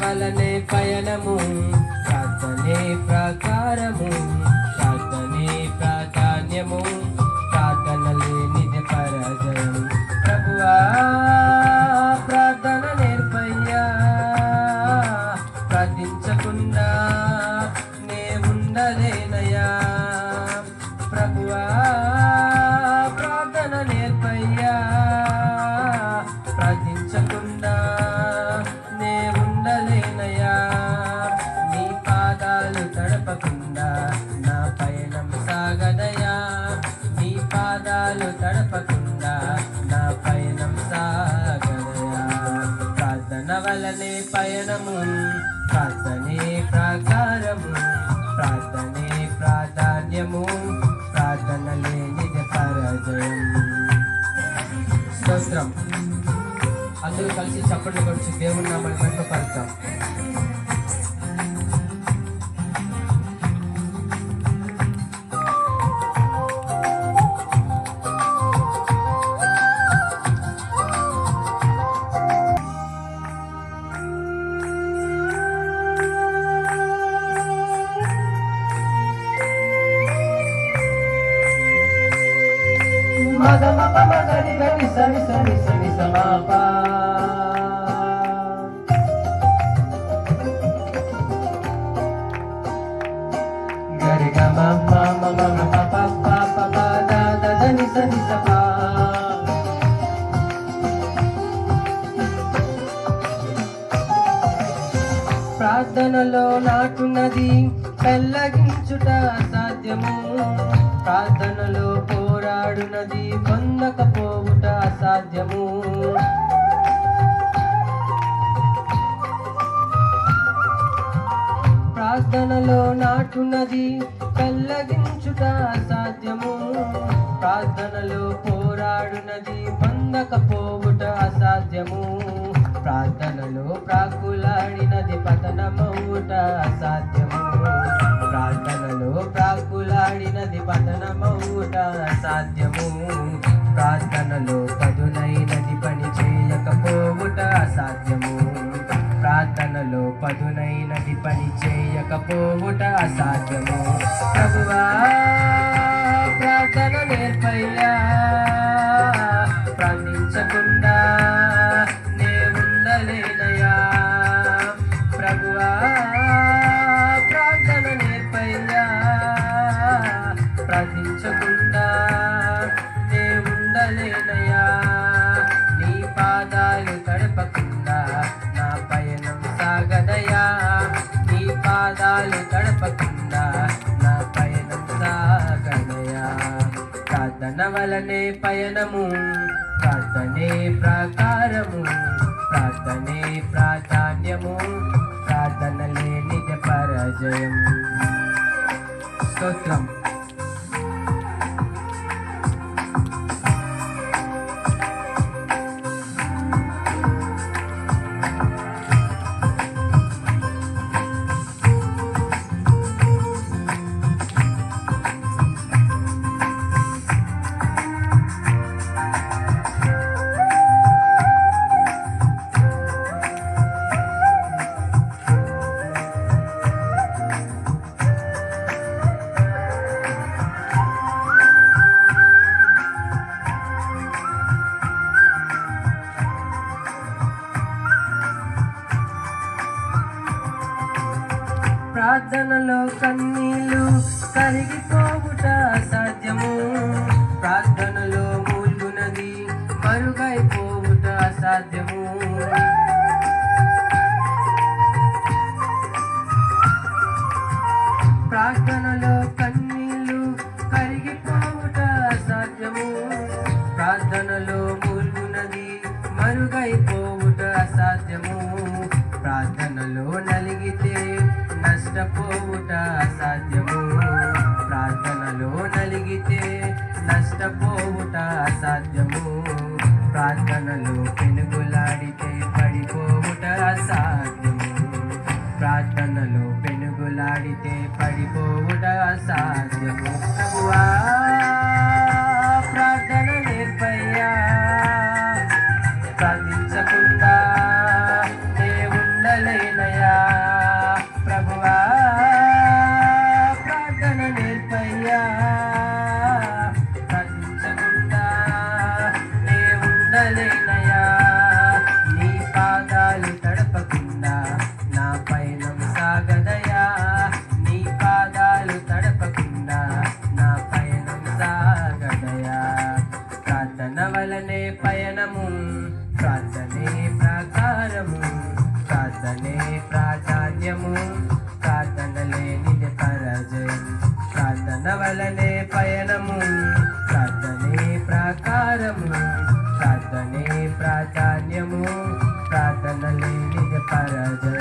వలనే పయనము, ప్రార్థనే ప్రకారము, ప్రార్థనే ప్రాధాన్యము, ప్రార్థన లేనిది పరాజయం. ప్రభువా ప్రార్థన నేర్పయ్యా, ప్రార్థించకుండా నే ఉండలేనయ్యా. ప్రభువా ప్రార్థన నేర్పయ్యా, ప్రార్థించకుండా నే ఉండలేనయ్యా. నీ పాదాలు తడపకుండా నా పయనం సాగదయా, నీ పాదాలు తడపకుండా నా పయనం సాగదయా. ప్రార్థన వలనే పయనము, ప్రార్థనే ప్రకారము, ప్రార్థనే ప్రాధాన్యము, ప్రార్థన లేనిది పరాజయం. స్తోత్రం. అందరూ కలిసి చప్పట్లు కొట్టి దేవుని నామమును మహిమపరుద్దాం. మగ మగ మగరి గరి సరి సరి సరి సమాపా, గరి గ మ మ మ మ మ ప ప ప ప ద ద ద ని స ని స ప. ప్రార్థనలో నాటున్నది పెళ్ళగించుట అసాధ్యము, ప్రార్థనలో పోరాడునది పొందకపోవుట అసాధ్యము. ప్రార్థనలో నాటున్నది పెళ్ళగించుట అసాధ్యము, ప్రార్థనలో పోరాడునది పొందకపోవుట అసాధ్యము. ప్రార్థనలో ప్రాకులాడినది పతనమవుట అసాధ్యము, ప్రార్థనలో ప్రాకులాడినది పతనమవుట అసాధ్యము. ప్రార్థనలో పదునైనది పని చేయకపోవుట అసాధ్యము, ప్రార్థనలో పదునైనది పని చేయకపోవుట అసాధ్యము. ప్రభువా ప్రార్థన నేర్పయ్యా, ప్రార్థించకుండా నే ఉండలేనయ్యా. ప్రభువా ప్రార్థన నేర్పయ్యా, ప్రార్థించకుండా నే ఉండలేనయ్యా. నీ పాదాలు తడపకుండా నా పయనం సాగదయా, నీ పాదాలు తడపకుండా నా పయనం సాగదయా. ప్రార్థన వలనే పయనము, ప్రార్థనే ప్రకారము, ప్రార్థనే ప్రాధాన్యము, ప్రార్థన లేనిది పరాజయం. స్తోత్రం. ప్రార్థనలో కన్నీళ్ళు కరిగిపోవుట అసాధ్యము, ప్రార్థనలో మూల్గునది మరుగైపోవుట అసాధ్యము. ప్రార్థనలో కన్నీళ్ళు కరిగిపోవుట అసాధ్యము, ప్రార్థనలో మూల్గునది మరుగైపోవుట అసాధ్యము. ప్రార్థనలో నలిగితే నష్టపోవుట అసాధ్యము, ప్రార్థనలో నలిగితే నష్టపోవుట అసాధ్యము. ప్రార్థనలో పెనుగులాడితే పడిపోవుట అసాధ్యము, ప్రార్థనలో పెనుగులాడితే పడిపోవుట అసాధ్యము. ప్రభువా ప్రార్థన నేర్పయ్యా, ప్రార్థించకుండా నే ఉండలేనయ్యా. ప్రార్థనే ప్రాధాన్యము, ప్రార్థన లేనిది పరాజయం. ప్రార్థన వలనే పయనము, ప్రార్థనే ప్రాకారము, ప్రార్థనే ప్రాధాన్యము, ప్రార్థన లేనిది పరాజయం.